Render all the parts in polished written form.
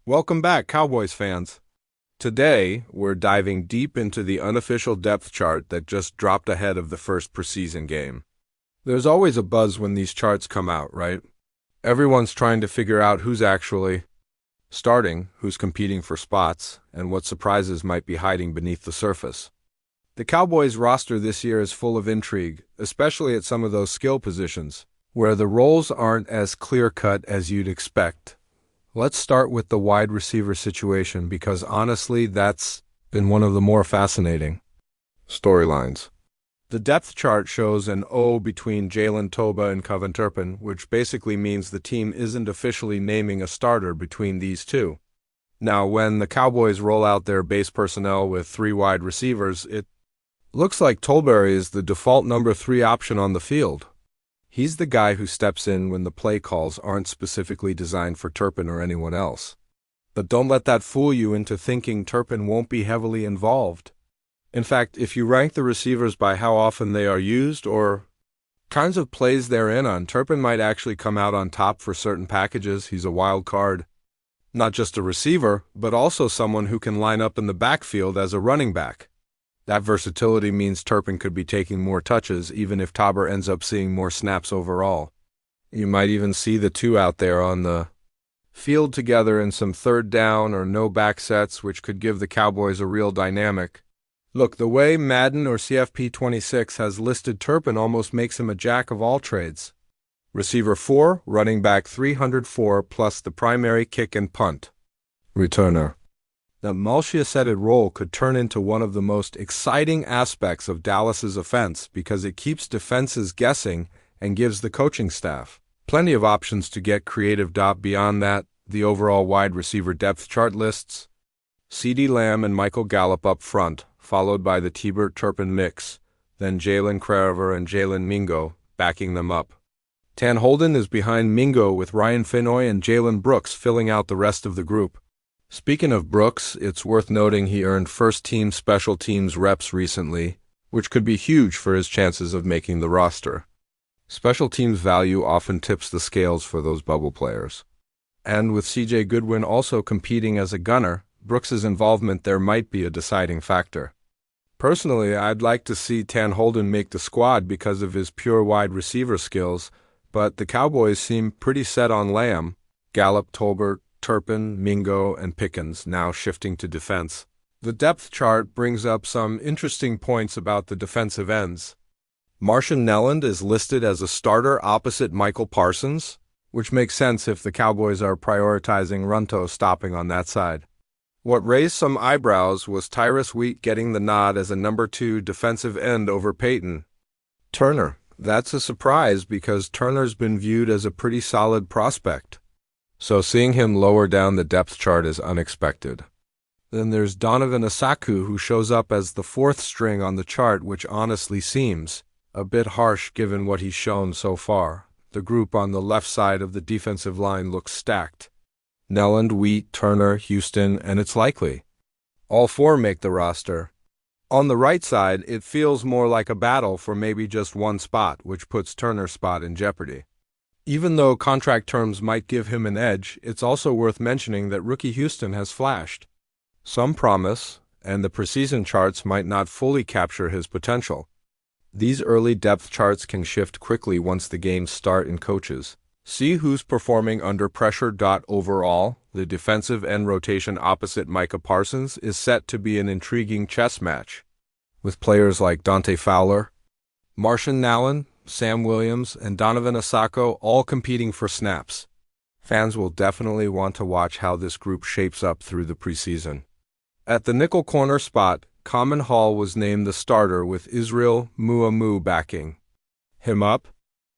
Welcome back, Cowboys fans. Today, we're diving deep into the unofficial depth chart that just dropped ahead of the first preseason game. There's always a buzz when these charts come out, right? Everyone's trying to figure out who's actually starting, who's competing for spots, and what surprises might be hiding beneath the surface. The Cowboys roster this year is full of intrigue, especially at some of those skill positions, where the roles aren't as clear-cut as you'd expect. Let's start with the wide receiver situation because honestly, that's been one of the more fascinating storylines. The depth chart shows an O between Jalen Toba and Coven Turpin, which basically means the team isn't officially naming a starter between these two. Now, when the Cowboys roll out their base personnel with 3 wide receivers, it looks like Tolberry is the default number 3 option on the field. He's the guy who steps in when the play calls aren't specifically designed for Turpin or anyone else. But don't let that fool you into thinking Turpin won't be heavily involved. In fact, if you rank the receivers by how often they are used or kinds of plays they're in on, Turpin might actually come out on top for certain packages. He's a wild card. Not just a receiver, but also someone who can line up in the backfield as a running back. That versatility means Turpin could be taking more touches even if Tauber ends up seeing more snaps overall. You might even see the two out there on the field together in some third down or no back sets, which could give the Cowboys a real dynamic. Look, the way Madden or CFP26 has listed Turpin almost makes him a jack of all trades. Receiver 4, running back 304 plus the primary kick and punt returner. The multi-faceted role could turn into one of the most exciting aspects of Dallas's offense because it keeps defenses guessing and gives the coaching staff plenty of options to get creative. Beyond that, the overall wide receiver depth chart lists CeeDee Lamb and Michael Gallup up front, followed by the Tebert-Turpin mix, then Jalen Craver and Jalen Mingo backing them up. Tan Holden is behind Mingo with Ryan Finnoy and Jalen Brooks filling out the rest of the group. Speaking of Brooks, it's worth noting he earned first-team special teams reps recently, which could be huge for his chances of making the roster. Special teams value often tips the scales for those bubble players. And with C.J. Goodwin also competing as a gunner, Brooks's involvement there might be a deciding factor. Personally, I'd like to see Tan Holden make the squad because of his pure wide receiver skills, but the Cowboys seem pretty set on Lamb, Gallup, Tolbert, Turpin, Mingo, and Pickens, now shifting to defense. The depth chart brings up some interesting points about the defensive ends. Marshawn Nelland is listed as a starter opposite Michael Parsons, which makes sense if the Cowboys are prioritizing run-toe stopping on that side. What raised some eyebrows was Tyrus Wheat getting the nod as a number 2 defensive end over Peyton Turner. That's a surprise because Turner's been viewed as a pretty solid prospect. So seeing him lower down the depth chart is unexpected. Then there's Donovan Asaku, who shows up as the 4th string on the chart, which honestly seems a bit harsh given what he's shown so far. The group on the left side of the defensive line looks stacked. Nelland, Wheat, Turner, Houston, and it's likely all 4 make the roster. On the right side, it feels more like a battle for maybe just one spot, which puts Turner's spot in jeopardy. Even though contract terms might give him an edge, it's also worth mentioning that rookie Houston has flashed some promise, and the preseason charts might not fully capture his potential. These early depth charts can shift quickly once the games start in coaches. See who's performing under pressure. Overall, the defensive end rotation opposite Micah Parsons is set to be an intriguing chess match, with players like Dante Fowler, Marshawn Nelland, Sam Williams, and Donovan Asaku all competing for snaps. Fans will definitely want to watch how this group shapes up through the preseason. At the nickel corner spot, Common Hall was named the starter with Israel Muamu backing him up.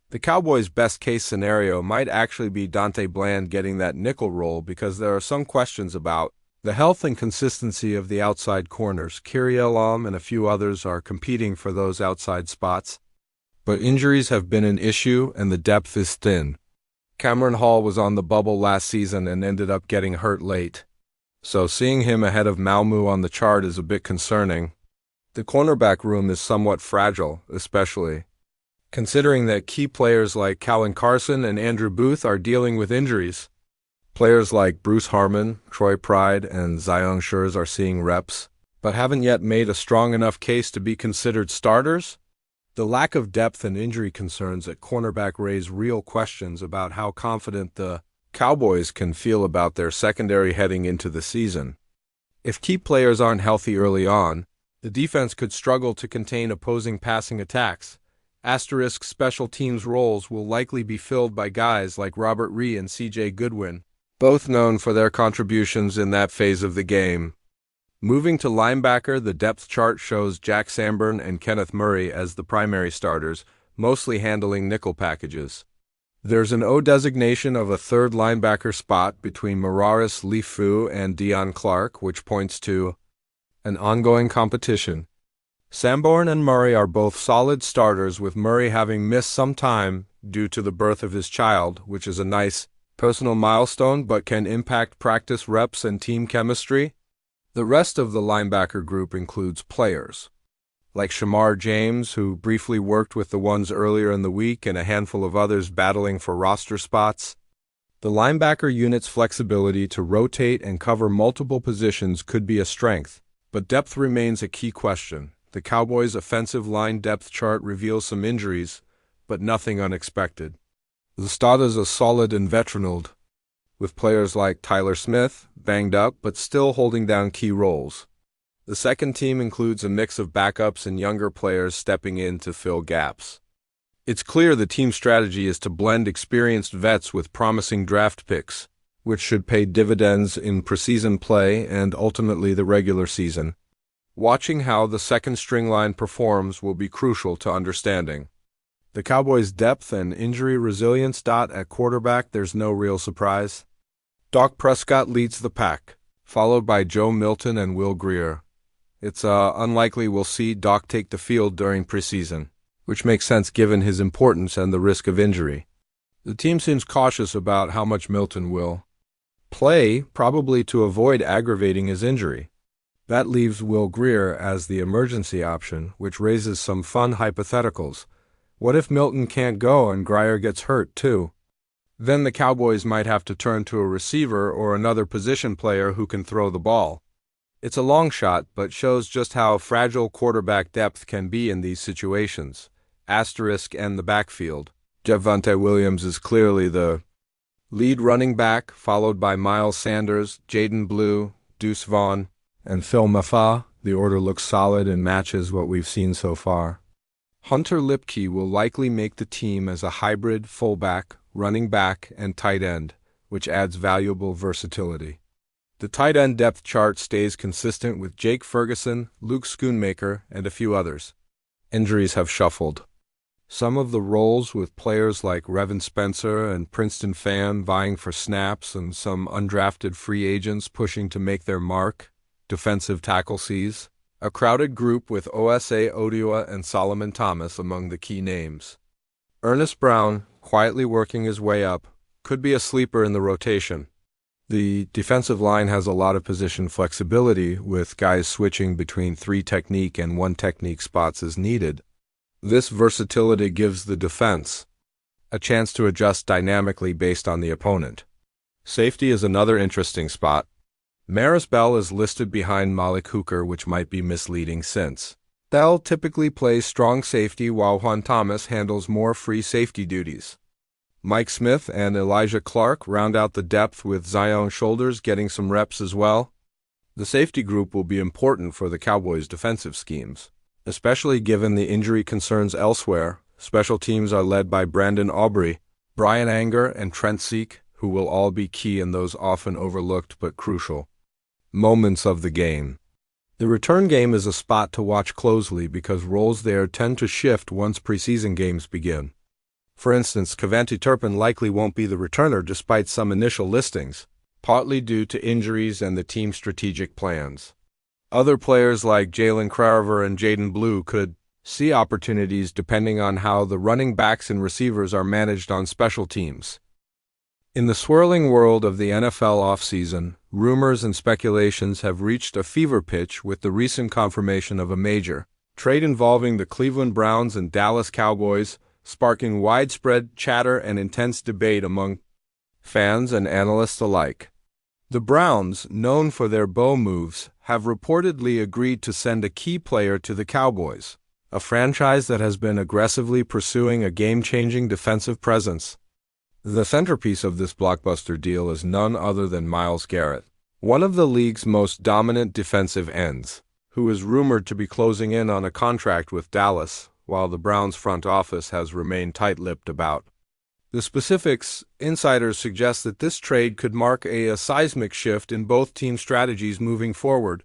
The Cowboys' best-case scenario might actually be Dante Bland getting that nickel role because there are some questions about the health and consistency of the outside corners. Kyrie Elam and a few others are competing for those outside spots. But injuries have been an issue and the depth is thin. Cameron Hall was on the bubble last season and ended up getting hurt late. So seeing him ahead of Malmu on the chart is a bit concerning. The cornerback room is somewhat fragile, especially considering that key players like Calvin Carson and Andrew Booth are dealing with injuries. Players like Bruce Harmon, Troy Pride, and Zion Schurz are seeing reps, but haven't yet made a strong enough case to be considered starters. The lack of depth and injury concerns at cornerback raise real questions about how confident the Cowboys can feel about their secondary heading into the season. If key players aren't healthy early on, the defense could struggle to contain opposing passing attacks. Asterisk special teams roles will likely be filled by guys like Robert Ree and C.J. Goodwin, both known for their contributions in that phase of the game. Moving to linebacker, the depth chart shows Jack Sanborn and Kenneth Murray as the primary starters, mostly handling nickel packages. There's an O designation of a third linebacker spot between Mararis Lifu and Dion Clark, which points to an ongoing competition. Sanborn and Murray are both solid starters, with Murray having missed some time due to the birth of his child, which is a nice personal milestone but can impact practice reps and team chemistry. The rest of the linebacker group includes players like Shamar James, who briefly worked with the ones earlier in the week, and a handful of others battling for roster spots. The linebacker unit's flexibility to rotate and cover multiple positions could be a strength, but depth remains a key question. The Cowboys' offensive line depth chart reveals some injuries, but nothing unexpected. The starters are solid and veteraned, with players like Tyler Smith, banged up but still holding down key roles. The second team includes a mix of backups and younger players stepping in to fill gaps. It's clear the team's strategy is to blend experienced vets with promising draft picks, which should pay dividends in preseason play and ultimately the regular season. Watching how the second-string line performs will be crucial to understanding the Cowboys' depth and injury resilience. At quarterback, there's no real surprise. Dak Prescott leads the pack, followed by Joe Milton and Will Grier. It's unlikely we'll see Dak take the field during preseason, which makes sense given his importance and the risk of injury. The team seems cautious about how much Milton will play, probably to avoid aggravating his injury. That leaves Will Grier as the emergency option, which raises some fun hypotheticals. What if Milton can't go and Grier gets hurt too? Then the Cowboys might have to turn to a receiver or another position player who can throw the ball. It's a long shot, but shows just how fragile quarterback depth can be in these situations. Asterisk and the backfield. Javonte Williams is clearly the lead running back, followed by Miles Sanders, Jaden Blue, Deuce Vaughn, and Phil Mafah. The order looks solid and matches what we've seen so far. Hunter Lipke will likely make the team as a hybrid fullback, running back, and tight end, which adds valuable versatility. The tight end depth chart stays consistent with Jake Ferguson, Luke Schoonmaker, and a few others. Injuries have shuffled some of the roles, with players like Revin Spencer and Princeton Fan vying for snaps and some undrafted free agents pushing to make their mark. Defensive tackle sees a crowded group with Osa Odua and Solomon Thomas among the key names. Ernest Brown, quietly working his way up, could be a sleeper in the rotation. The defensive line has a lot of position flexibility, with guys switching between 3 technique and 1 technique spots as needed. This versatility gives the defense a chance to adjust dynamically based on the opponent. Safety is another interesting spot. Maris Bell is listed behind Malik Hooker, which might be misleading since Bell typically plays strong safety while Juan Thomas handles more free safety duties. Mike Smith and Elijah Clark round out the depth, with Zion Shoulders getting some reps as well. The safety group will be important for the Cowboys' defensive schemes, especially given the injury concerns elsewhere. Special teams are led by Brandon Aubrey, Brian Anger, and Trent Seek, who will all be key in those often overlooked but crucial moments of the game. The return game is a spot to watch closely because roles there tend to shift once preseason games begin. For instance, Kavanti Turpin likely won't be the returner despite some initial listings, partly due to injuries and the team's strategic plans. Other players like Jalen Craver and Jaden Blue could see opportunities depending on how the running backs and receivers are managed on special teams. In the swirling world of the NFL offseason, rumors and speculations have reached a fever pitch with the recent confirmation of a major trade involving the Cleveland Browns and Dallas Cowboys, sparking widespread chatter and intense debate among fans and analysts alike. The Browns, known for their bow moves, have reportedly agreed to send a key player to the Cowboys, a franchise that has been aggressively pursuing a game-changing defensive presence. The centerpiece of this blockbuster deal is none other than MYLES GARRETT, one of the league's most dominant defensive ends, who is rumored to be closing in on a contract with Dallas, while the Browns front office has remained tight-lipped about the specifics. Insiders suggest that this trade could mark a seismic shift in both team strategies moving forward.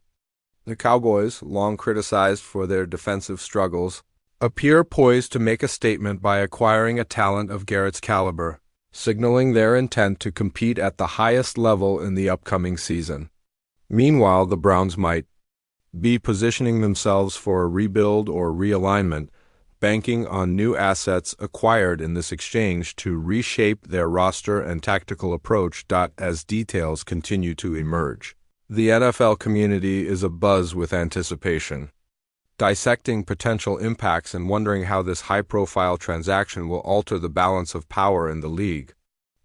The Cowboys, long criticized for their defensive struggles, appear poised to make a statement by acquiring a talent of Garrett's caliber, signaling their intent to compete at the highest level in the upcoming season. Meanwhile, the Browns might be positioning themselves for a rebuild or realignment, banking on new assets acquired in this exchange to reshape their roster and tactical approach. As details continue to emerge, the NFL community is abuzz with anticipation, dissecting potential impacts and wondering how this high-profile transaction will alter the balance of power in the league.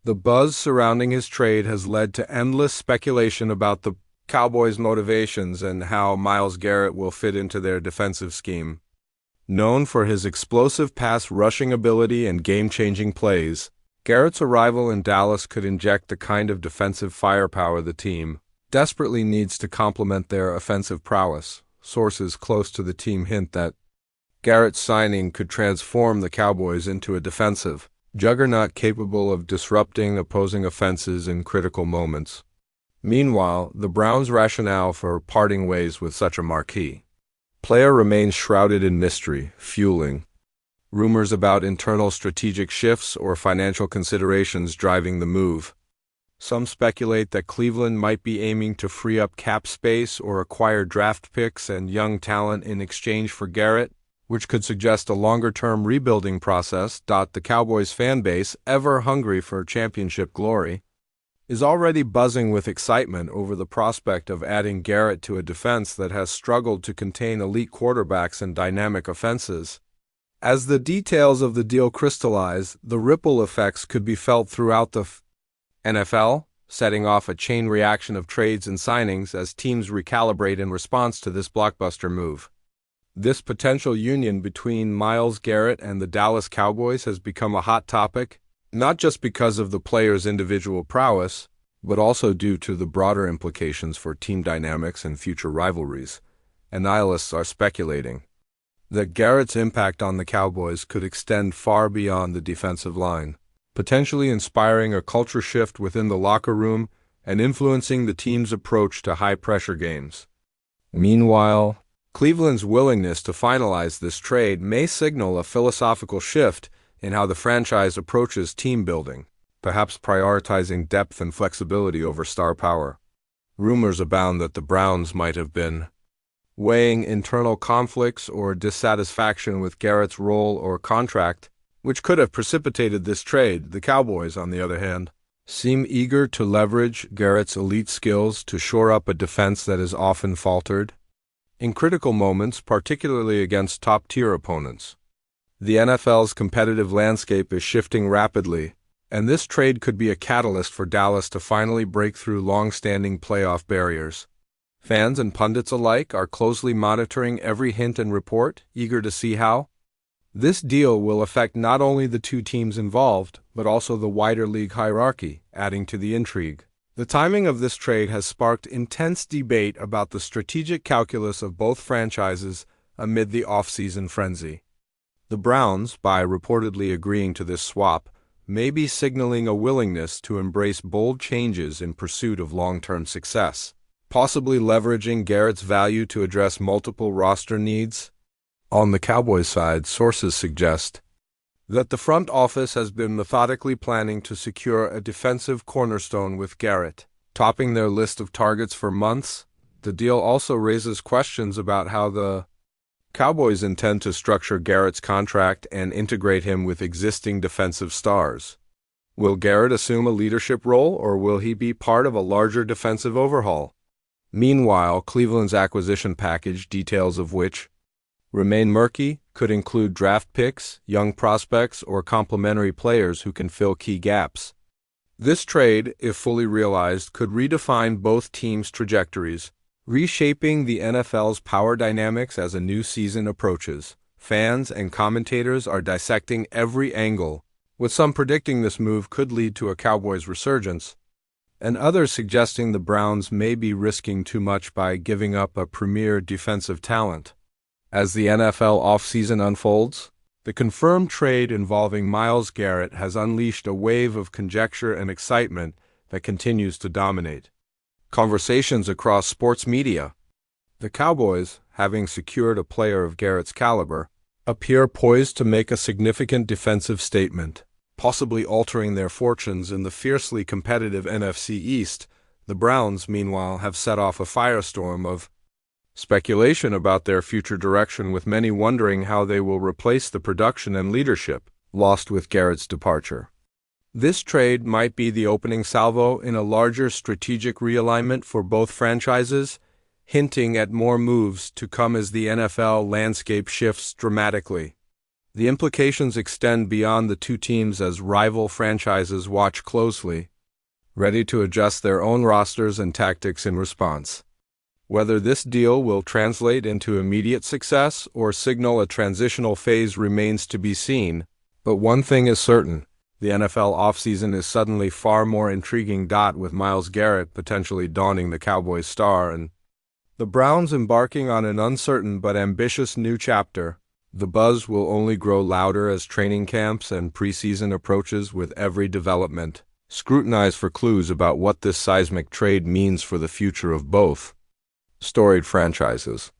The buzz surrounding his trade has led to endless speculation about the Cowboys' motivations and how MYLES GARRETT will fit into their defensive scheme. Known for his explosive pass rushing ability and game-changing plays, Garrett's arrival in Dallas could inject the kind of defensive firepower the team desperately needs to complement their offensive prowess. Sources close to the team hint that Garrett's signing could transform the Cowboys into a defensive juggernaut capable of disrupting opposing offenses in critical moments. Meanwhile, the Browns' rationale for parting ways with such a marquee player remains shrouded in mystery, fueling rumors about internal strategic shifts or financial considerations driving the move. Some speculate that Cleveland might be aiming to free up cap space or acquire draft picks and young talent in exchange for Garrett, which could suggest a longer-term rebuilding process. The Cowboys fan base, ever hungry for championship glory, is already buzzing with excitement over the prospect of adding Garrett to a defense that has struggled to contain elite quarterbacks and dynamic offenses. As the details of the deal crystallize, the ripple effects could be felt throughout the NFL, setting off a chain reaction of trades and signings as teams recalibrate in response to this blockbuster move. This potential union between MYLES GARRETT and the Dallas Cowboys has become a hot topic, not just because of the player's individual prowess, but also due to the broader implications for team dynamics and future rivalries. Analysts are speculating that Garrett's impact on the Cowboys could extend far beyond the defensive line, potentially inspiring a culture shift within the locker room and influencing the team's approach to high-pressure games. Meanwhile, Cleveland's willingness to finalize this trade may signal a philosophical shift in how the franchise approaches team building, perhaps prioritizing depth and flexibility over star power. Rumors abound that the Browns might have been weighing internal conflicts or dissatisfaction with Garrett's role or contract, which could have precipitated this trade. The Cowboys, on the other hand, seem eager to leverage Garrett's elite skills to shore up a defense that has often faltered in critical moments, particularly against top-tier opponents. The NFL's competitive landscape is shifting rapidly, and this trade could be a catalyst for Dallas to finally break through long-standing playoff barriers. Fans and pundits alike are closely monitoring every hint and report, eager to see how this deal will affect not only the two teams involved, but also the wider league hierarchy, adding to the intrigue. The timing of this trade has sparked intense debate about the strategic calculus of both franchises amid the off-season frenzy. The Browns, by reportedly agreeing to this swap, may be signaling a willingness to embrace bold changes in pursuit of long-term success, possibly leveraging Garrett's value to address multiple roster needs. On the Cowboys side, sources suggest that the front office has been methodically planning to secure a defensive cornerstone with Garrett, topping their list of targets for months. The deal also raises questions about how the Cowboys intend to structure Garrett's contract and integrate him with existing defensive stars. Will Garrett assume a leadership role, or will he be part of a larger defensive overhaul? Meanwhile, Cleveland's acquisition package, details of which remain murky, could include draft picks, young prospects, or complementary players who can fill key gaps. This trade, if fully realized, could redefine both teams' trajectories, reshaping the NFL's power dynamics as a new season approaches. Fans and commentators are dissecting every angle, with some predicting this move could lead to a Cowboys resurgence, and others suggesting the Browns may be risking too much by giving up a premier defensive talent. As the NFL offseason unfolds, the confirmed trade involving MYLES GARRETT has unleashed a wave of conjecture and excitement that continues to dominate conversations across sports media. The Cowboys, having secured a player of Garrett's caliber, appear poised to make a significant defensive statement, possibly altering their fortunes in the fiercely competitive NFC East. The Browns, meanwhile, have set off a firestorm of speculation about their future direction, with many wondering how they will replace the production and leadership lost with Garrett's departure. This trade might be the opening salvo in a larger strategic realignment for both franchises, hinting at more moves to come as the NFL landscape shifts dramatically. The implications extend beyond the two teams as rival franchises watch closely, ready to adjust their own rosters and tactics in response. Whether this deal will translate into immediate success or signal a transitional phase remains to be seen, but one thing is certain: the NFL offseason is suddenly far more intriguing. With MYLES GARRETT potentially donning the Cowboys star and the Browns embarking on an uncertain but ambitious new chapter, the buzz will only grow louder as training camps and preseason approaches, with every development scrutinized for clues about what this seismic trade means for the future of both storied franchises.